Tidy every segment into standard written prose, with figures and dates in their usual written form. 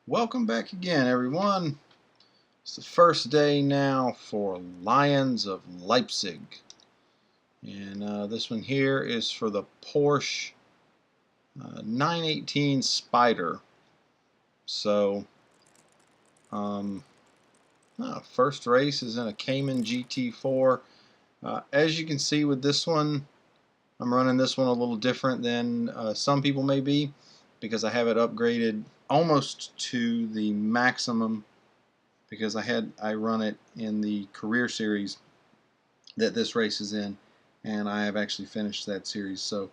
Welcome back again, everyone. It's the first day now for Lions of Leipzig. And this one here is for the Porsche 918 Spider. So, um, first race is in a Cayman GT4. As you can see with this one, I'm running this one a little different than some people may be, because I have it upgraded almost to the maximum, because I run it in the career series that this race is in, and I have actually finished that series. So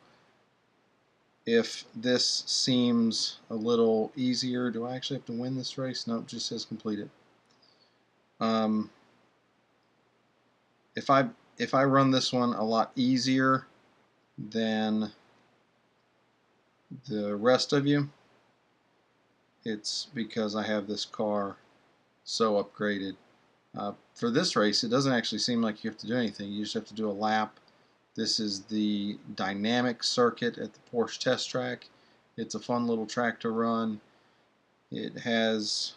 if this seems a little easier, do I actually have to win this race? No, it just says completed. Um, if I run this one a lot easier than the rest of you, it's because I have this car so upgraded. For this race, it doesn't actually seem like you have to do anything. You just have to do a lap. This is the dynamic circuit at the Porsche test track. It's a fun little track to run. It has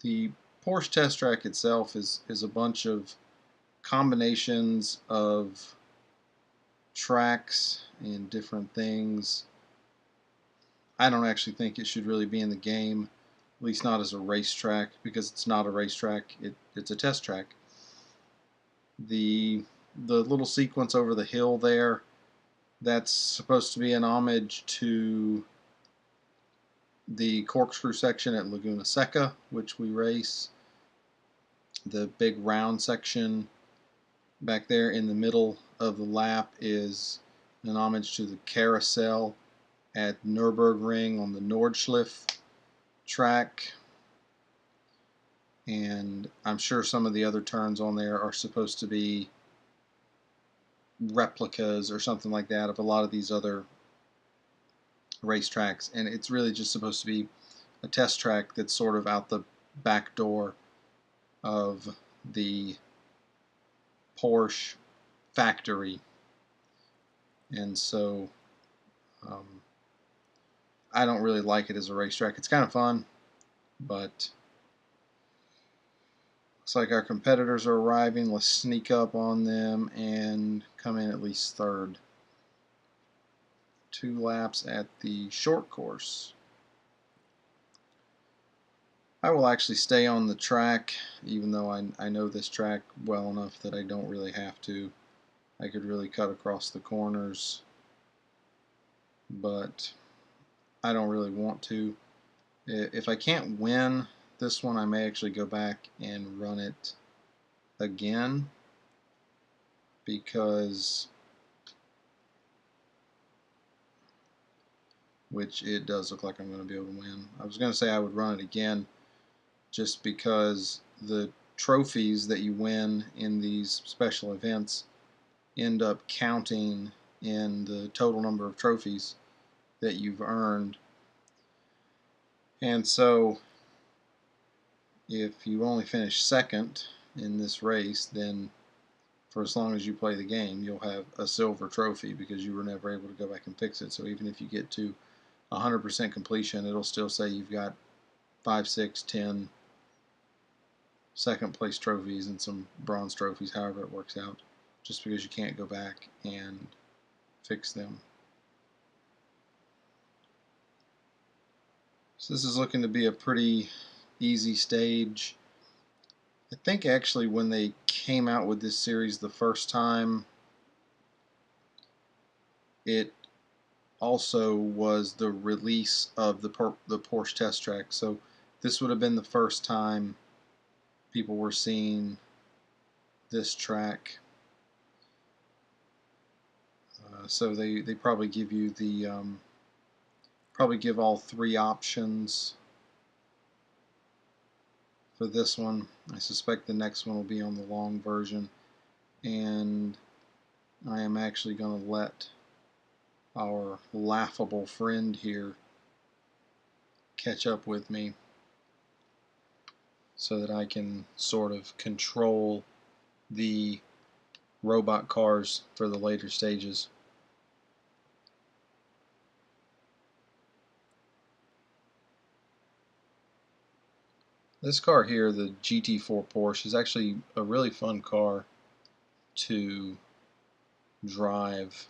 the Porsche test track itself is a bunch of combinations of tracks and different things. I don't actually think it should really be in the game, at least not as a racetrack, because it's not a racetrack. It's a test track. The little sequence over the hill there, that's supposed to be an homage to the corkscrew section at Laguna Seca, which we race. The big round section back there in the middle of the lap is an homage to the carousel at Nürburgring on the Nordschleife track. And I'm sure some of the other turns on there are supposed to be replicas or something like that of a lot of these other racetracks, and it's really just supposed to be a test track that's sort of out the back door of the Porsche factory. And so I don't really like it as a racetrack. It's kind of fun, but looks like our competitors are arriving. Let's sneak up on them and come in at least third. 2 laps at the short course. I will actually stay on the track, even though I know this track well enough that I don't really have to. I could really cut across the corners, but I don't really want to. If I can't win this one, I may actually go back and run it again, because which it does look like I'm going to be able to win. I was going to say I would run it again just because the trophies that you win in these special events end up counting in the total number of trophies that you've earned. And so if you only finish second in this race, then for as long as you play the game, you'll have a silver trophy because you were never able to go back and fix it. So even if you get to 100% completion, it'll still say you've got 5, 6, 10 second place trophies and some bronze trophies, however it works out, just because you can't go back and fix them. So this is looking to be a pretty easy stage. I think actually when they came out with this series the first time, it also was the release of the Porsche test track. So this would have been the first time people were seeing this track. So they probably give you the probably give all 3 options for this one. I suspect the next one will be on the long version, and I am actually going to let our laughable friend here catch up with me so that I can sort of control the robot cars for the later stages. This car here, the GT4 Porsche, is actually a really fun car to drive.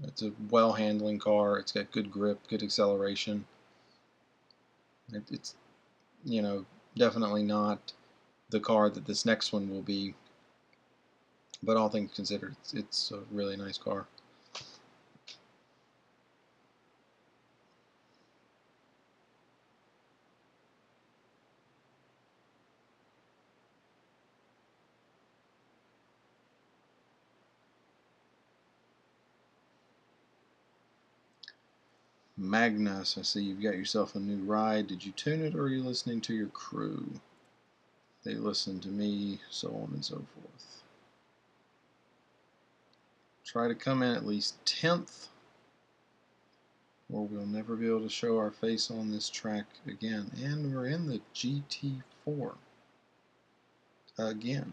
It's a well-handling car. It's got good grip, good acceleration. It's, you know, definitely not the car that this next one will be, but all things considered, it's a really nice car. Magnus, I see you've got yourself a new ride. Did you tune it, or are you listening to your crew? They listen to me, so on and so forth. Try to come in at least 10th, or we'll never be able to show our face on this track again. And we're in the GT4 again.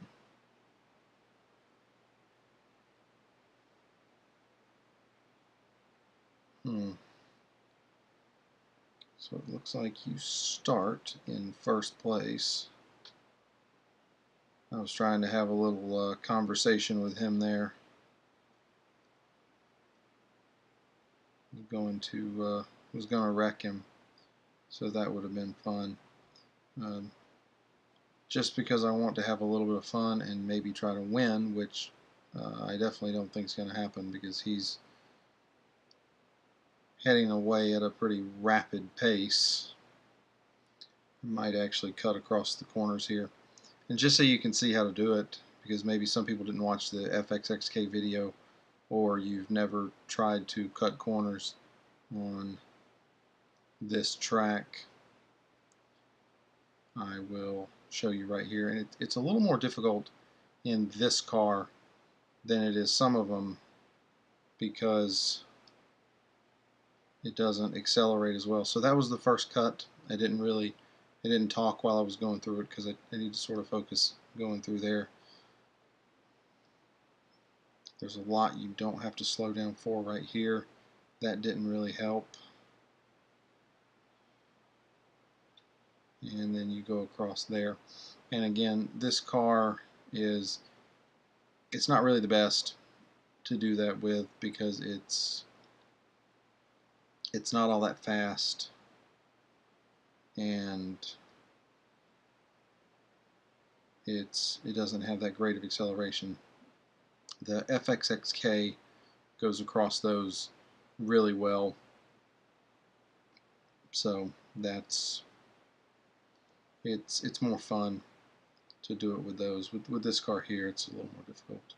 So it looks like you start in first place. I was trying to have a little conversation with him there. Was going to wreck him, so that would have been fun. Just because I want to have a little bit of fun and maybe try to win, which I definitely don't think is going to happen because he's heading away at a pretty rapid pace. Might actually cut across the corners here. And just so you can see how to do it, because maybe some people didn't watch the FXXK video, or you've never tried to cut corners on this track, I will show you right here. And it's a little more difficult in this car than it is some of them, because it doesn't accelerate as well. So that was the first cut. I didn't talk while I was going through it because I need to sort of focus going through there. There's a lot you don't have to slow down for right here. That didn't really help. And then you go across there. And again, this car it's not really the best to do that with because it's not all that fast, and it doesn't have that great of acceleration. The FXXK goes across those really well, so it's more fun to do it with those. With this car here, it's a little more difficult.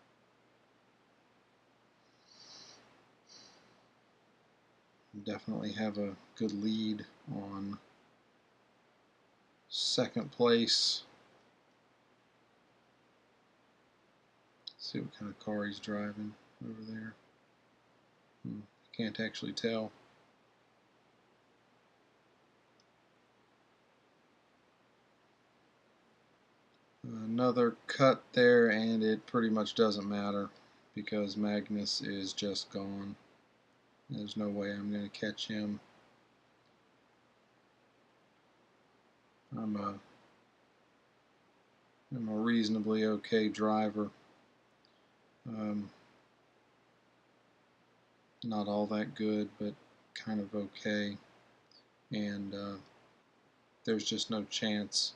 Definitely have a good lead on second place. Let's see what kind of car he's driving over there. Can't actually tell. Another cut there, and it pretty much doesn't matter because Magnus is just gone. There's no way I'm going to catch him. I'm a reasonably okay driver. Not all that good, but kind of okay. And there's just no chance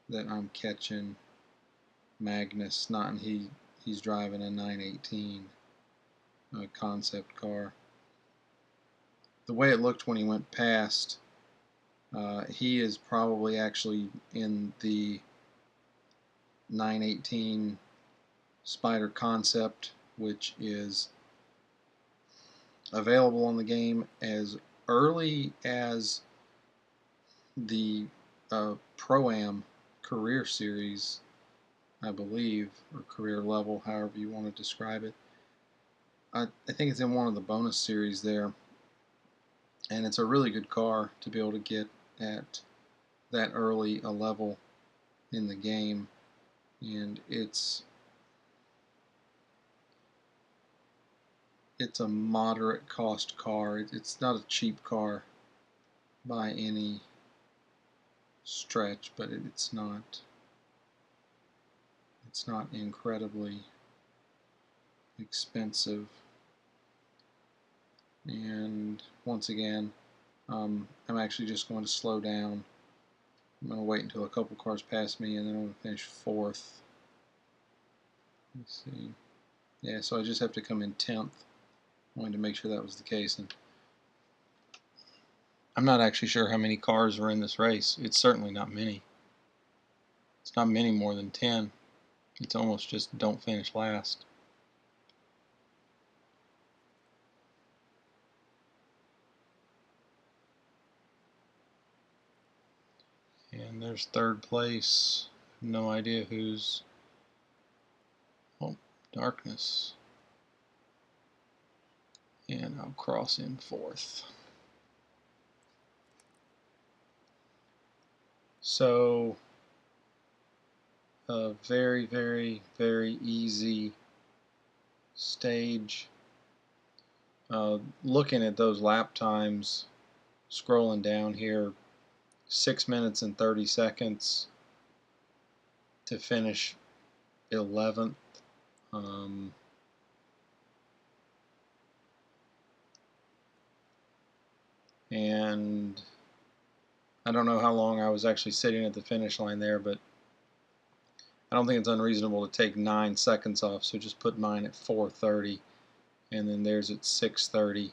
that I'm catching Magnus. Not and he's driving a 918 concept car. The way it looked when he went past, he is probably actually in the 918 Spider concept, which is available on the game as early as the Pro-Am career series, I believe, or career level, however you want to describe it. I think it's in one of the bonus series there, and it's a really good car to be able to get at that early a level in the game, and it's a moderate cost car. It's not a cheap car by any stretch, but it's not incredibly expensive. And once again, I'm actually just going to slow down. I'm going to wait until a couple cars pass me, and then I'm going to finish fourth. Let's see. Yeah, so I just have to come in 10th. I wanted to make sure that was the case. And I'm not actually sure how many cars are in this race. It's certainly not many. It's not many more than 10. It's almost just don't finish last. And there's third place. No idea who's... Oh, darkness. And I'll cross in fourth. So, a very, very, very easy stage. Looking at those lap times, scrolling down here, 6 minutes and 30 seconds to finish 11th. And I don't know how long I was actually sitting at the finish line there, but I don't think it's unreasonable to take 9 seconds off, so just put mine at 4:30, and then theirs at 6:30.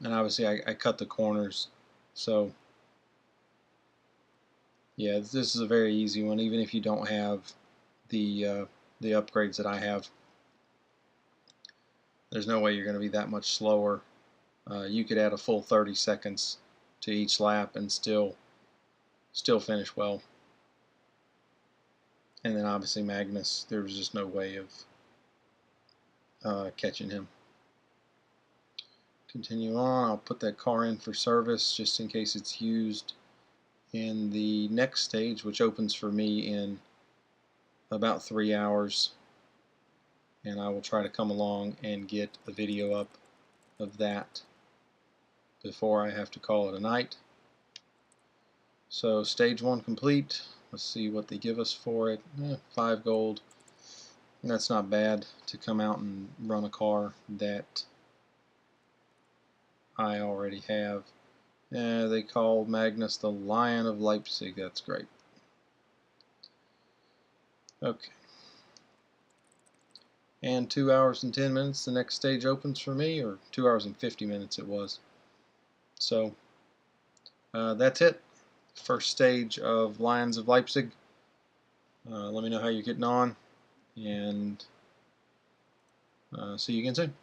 And obviously I cut the corners, so yeah, this is a very easy one. Even if you don't have the upgrades that I have, there's no way you're going to be that much slower. You could add a full 30 seconds to each lap and still finish well. And then obviously Magnus, there was just no way of catching him. Continue on. I'll put that car in for service just in case it's used in the next stage, which opens for me in about 3 hours. And I will try to come along and get a video up of that before I have to call it a night. So stage 1 complete. Let's see what they give us for it. 5 gold. And that's not bad to come out and run a car that I already have. They call Magnus the Lion of Leipzig. That's great. Okay. And 2 hours and 10 minutes the next stage opens for me, or 2 hours and 50 minutes it was. So that's it. First stage of Lions of Leipzig. Let me know how you're getting on, and see you again soon.